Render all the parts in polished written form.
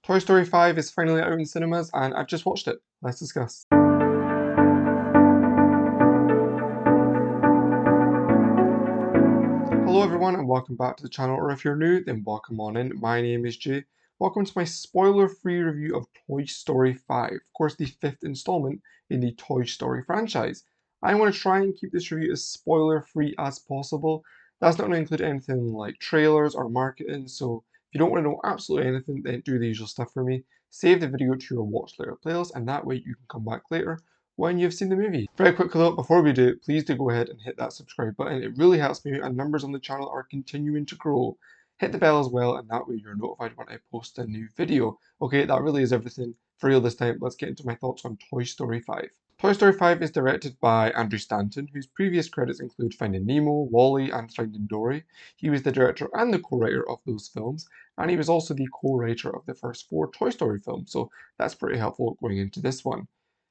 Toy Story 5 is finally out in cinemas and I've just watched it. Let's discuss. Hello everyone and welcome back to the channel, or if you're new, then welcome on in. My name is Jay. Welcome to my spoiler-free review of Toy Story 5, of course the fifth installment in the Toy Story franchise. I want to try and keep this review as spoiler-free as possible. That's not going to include anything like trailers or marketing, so if you don't want to know absolutely anything, then do the usual stuff for me. Save the video to your watch later playlist, and that way you can come back later when you've seen the movie. Very quickly though, before we do, please do go ahead and hit that subscribe button. It really helps me out and numbers on the channel are continuing to grow. Hit the bell as well, and that way you're notified when I post a new video. Okay, that really is everything for real this time. Let's get into my thoughts on Toy Story 5. Toy Story 5 is directed by Andrew Stanton, whose previous credits include Finding Nemo, WALL-E, and Finding Dory. He was the director and the co-writer of those films, and he was also the co-writer of the first 4 Toy Story films, so that's pretty helpful going into this one.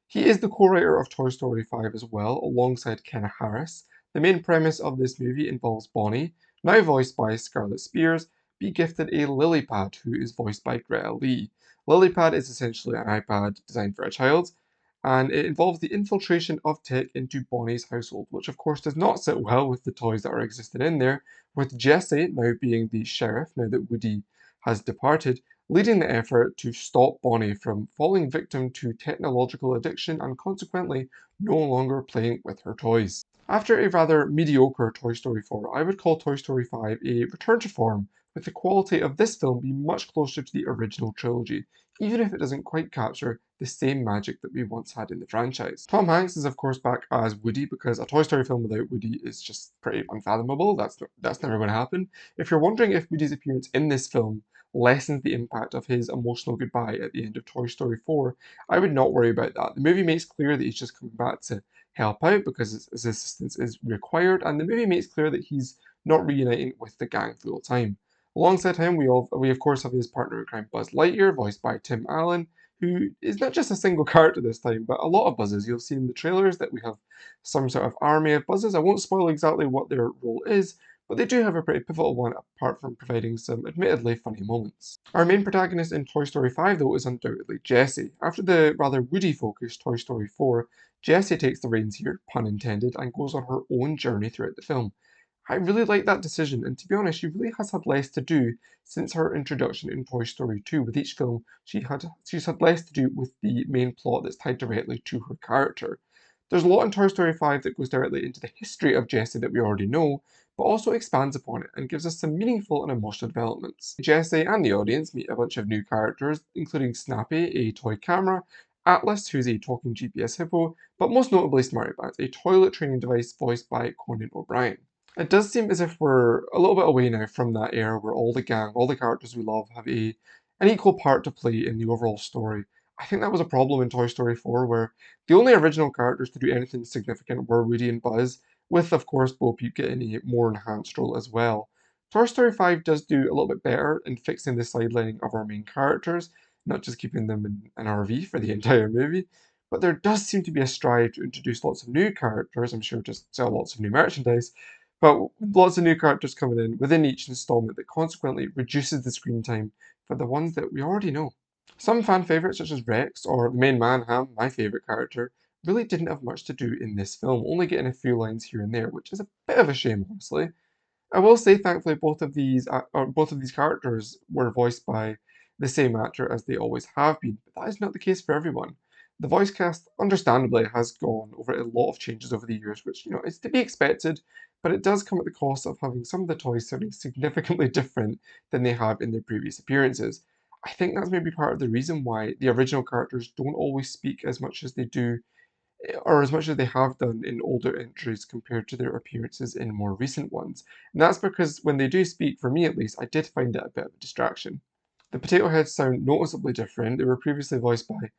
He is the co-writer of Toy Story 5 as well, alongside Ken Harris. The main premise of this movie involves Bonnie, now voiced by Scarlett Spears, be gifted a lily pad, who is voiced by Greta Lee. Lilypad is essentially an iPad designed for a child, and it involves the infiltration of tech into Bonnie's household, which of course does not sit well with the toys that are existing in there, with Jessie now being the sheriff now that Woody has departed, leading the effort to stop Bonnie from falling victim to technological addiction and consequently no longer playing with her toys. After a rather mediocre Toy Story 4, I would call Toy Story 5 a return to form, with the quality of this film being much closer to the original trilogy, even if it doesn't quite capture the same magic that we once had in the franchise. Tom Hanks is of course back as Woody, because a Toy Story film without Woody is just pretty unfathomable. That's never going to happen. If you're wondering if Woody's appearance in this film lessens the impact of his emotional goodbye at the end of Toy Story 4, I would not worry about that. The movie makes clear that he's just coming back to help out because his assistance is required, and the movie makes clear that he's not reuniting with the gang full time. Alongside him, we of course have his partner in crime, Buzz Lightyear, voiced by Tim Allen, who is not just a single character this time, but a lot of Buzzes. You'll see in the trailers that we have some sort of army of Buzzes. I won't spoil exactly what their role is, but they do have a pretty pivotal one apart from providing some admittedly funny moments. Our main protagonist in Toy Story 5 though is undoubtedly Jessie. After the rather Woody-focused Toy Story 4, Jessie takes the reins here, pun intended, and goes on her own journey throughout the film. I really like that decision, and to be honest, she really has had less to do since her introduction in Toy Story 2. With each film, she's had less to do with the main plot that's tied directly to her character. There's a lot in Toy Story 5 that goes directly into the history of Jessie that we already know, but also expands upon it and gives us some meaningful and emotional developments. Jessie and the audience meet a bunch of new characters, including Snappy, a toy camera, Atlas, who's a talking GPS hippo, but most notably Smarty Pants, a toilet training device voiced by Conan O'Brien. It does seem as if we're a little bit away now from that era where all the gang, all the characters we love have an equal part to play in the overall story. I think that was a problem in Toy Story 4 where the only original characters to do anything significant were Woody and Buzz, with of course Bo Peep getting a more enhanced role as well. Toy Story 5 does do a little bit better in fixing the sidelining of our main characters, not just keeping them in an RV for the entire movie, but there does seem to be a strive to introduce lots of new characters, I'm sure just sell lots of new merchandise, but lots of new characters coming in within each installment that consequently reduces the screen time for the ones that we already know. Some fan favourites such as Rex or the main man Ham, my favourite character, really didn't have much to do in this film, only getting a few lines here and there, which is a bit of a shame honestly. I will say thankfully both of these characters were voiced by the same actor as they always have been, but that is not the case for everyone. The voice cast, understandably, has gone over a lot of changes over the years, which, is to be expected, but it does come at the cost of having some of the toys sounding significantly different than they have in their previous appearances. I think that's maybe part of the reason why the original characters don't always speak as much as they do, or as much as they have done in older entries compared to their appearances in more recent ones. And that's because when they do speak, for me at least, I did find it a bit of a distraction. The Potato Heads sound noticeably different. They were previously voiced by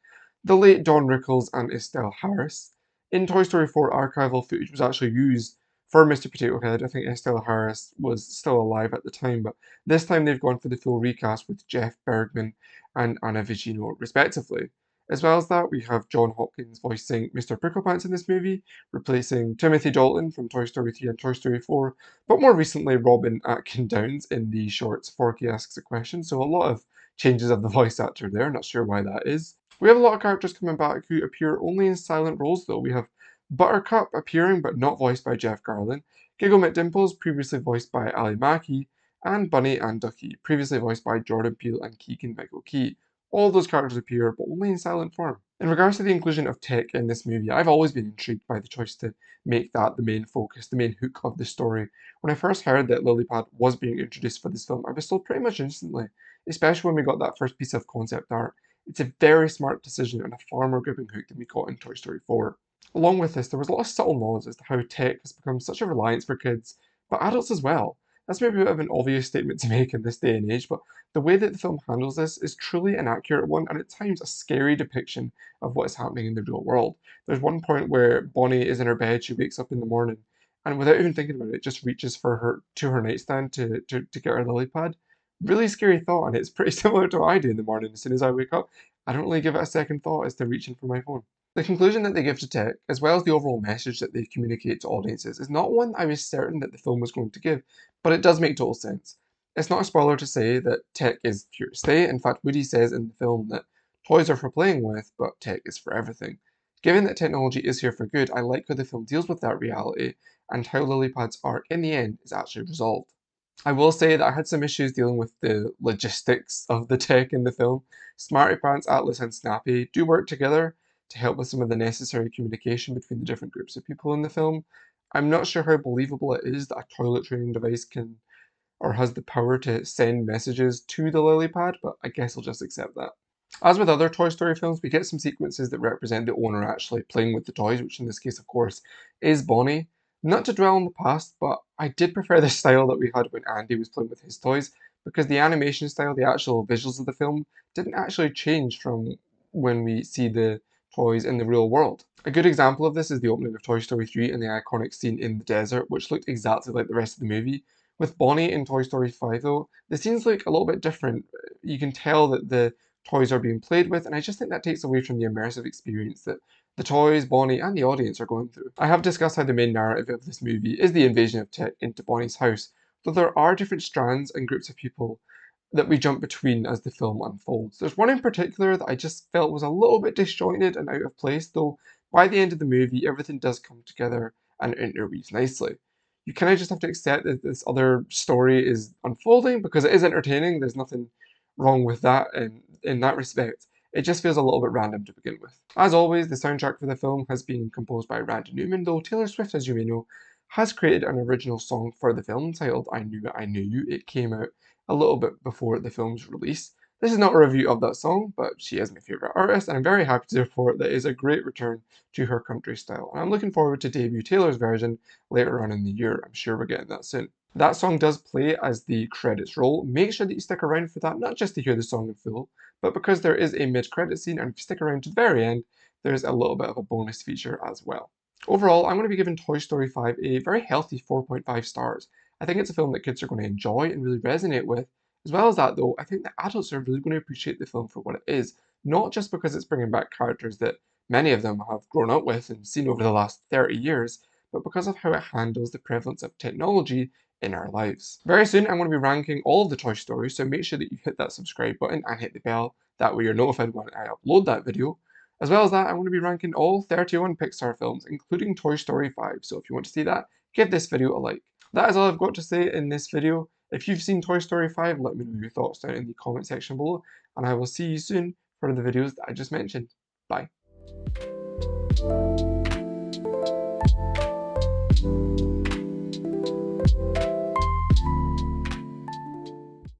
the late Don Rickles and Estelle Harris. In Toy Story 4, archival footage was actually used for Mr. Potato Head. I think Estelle Harris was still alive at the time, but this time they've gone for the full recast with Jeff Bergman and Anna Vigino, respectively. As well as that, we have John Hopkins voicing Mr. Pricklepants in this movie, replacing Timothy Dalton from Toy Story 3 and Toy Story 4, but more recently Robin Atkin Downes in the shorts Forky Asks a Question, so a lot of changes of the voice actor there, not sure why that is. We have a lot of characters coming back who appear only in silent roles though. We have Buttercup appearing but not voiced by Jeff Garlin, Giggle McDimples previously voiced by Ali Mackey, and Bunny and Ducky previously voiced by Jordan Peele and Keegan-Michael Key. All those characters appear, but only in silent form. In regards to the inclusion of tech in this movie, I've always been intrigued by the choice to make that the main focus, the main hook of the story. When I first heard that Lilypad was being introduced for this film, I was sold pretty much instantly, especially when we got that first piece of concept art. It's a very smart decision and a far more gripping hook than we got in Toy Story 4. Along with this, there was a lot of subtle nods as to how tech has become such a reliance for kids, but adults as well. That's maybe a bit of an obvious statement to make in this day and age, but the way that the film handles this is truly an accurate one and at times a scary depiction of what is happening in the real world. There's one point where Bonnie is in her bed, she wakes up in the morning, and without even thinking about it, just reaches for her nightstand to get her lily pad. Really scary thought, and it's pretty similar to what I do in the morning. As soon as I wake up, I don't really give it a second thought as to reaching for my phone. The conclusion that they give to tech, as well as the overall message that they communicate to audiences, is not one I was certain that the film was going to give, but it does make total sense. It's not a spoiler to say that tech is here to stay. In fact, Woody says in the film that toys are for playing with, but tech is for everything. Given that technology is here for good, I like how the film deals with that reality and how Lilypad's arc in the end is actually resolved. I will say that I had some issues dealing with the logistics of the tech in the film. Smarty Pants, Atlas, and Snappy do work together to help with some of the necessary communication between the different groups of people in the film. I'm not sure how believable it is that a toilet training device can or has the power to send messages to the lily pad, but I guess I'll just accept that. As with other Toy Story films, we get some sequences that represent the owner actually playing with the toys, which in this case, of course, is Bonnie. Not to dwell on the past, but I did prefer the style that we had when Andy was playing with his toys, because the animation style, the actual visuals of the film, didn't actually change from when we see the toys in the real world. A good example of this is the opening of Toy Story 3 and the iconic scene in the desert, which looked exactly like the rest of the movie. With Bonnie in Toy Story 5 though, the scenes look a little bit different. You can tell that the toys are being played with, and I just think that takes away from the immersive experience that the toys, Bonnie, and the audience are going through. I have discussed how the main narrative of this movie is the invasion of tech into Bonnie's house, though there are different strands and groups of people that we jump between as the film unfolds. There's one in particular that I just felt was a little bit disjointed and out of place, though by the end of the movie, everything does come together and interweaves nicely. You kind of just have to accept that this other story is unfolding because it is entertaining. There's nothing wrong with that in that respect. It just feels a little bit random to begin with. As always, the soundtrack for the film has been composed by Randy Newman, though Taylor Swift, as you may know, has created an original song for the film titled I Knew It, I Knew You. It came out a little bit before the film's release. This is not a review of that song, but she is my favourite artist, and I'm very happy to report that it is a great return to her country style. And I'm looking forward to debut Taylor's version later on in the year. I'm sure we're getting that soon. That song does play as the credits roll. Make sure that you stick around for that, not just to hear the song in full, but because there is a mid-credit scene, and if you stick around to the very end, there's a little bit of a bonus feature as well. Overall, I'm going to be giving Toy Story 5 a very healthy 4.5 stars. I think it's a film that kids are going to enjoy and really resonate with. As well as that, though, I think that adults are really going to appreciate the film for what it is, not just because it's bringing back characters that many of them have grown up with and seen over the last 30 years, but because of how it handles the prevalence of technology in our lives. Very soon, I'm going to be ranking all of the Toy Stories, so make sure that you hit that subscribe button and hit the bell. That way you're notified when I upload that video. As well as that, I'm going to be ranking all 31 Pixar films, including Toy Story 5, so if you want to see that, give this video a like. That is all I've got to say in this video. If you've seen Toy Story 5, let me know your thoughts down in the comment section below, and I will see you soon for the videos that I just mentioned. Bye.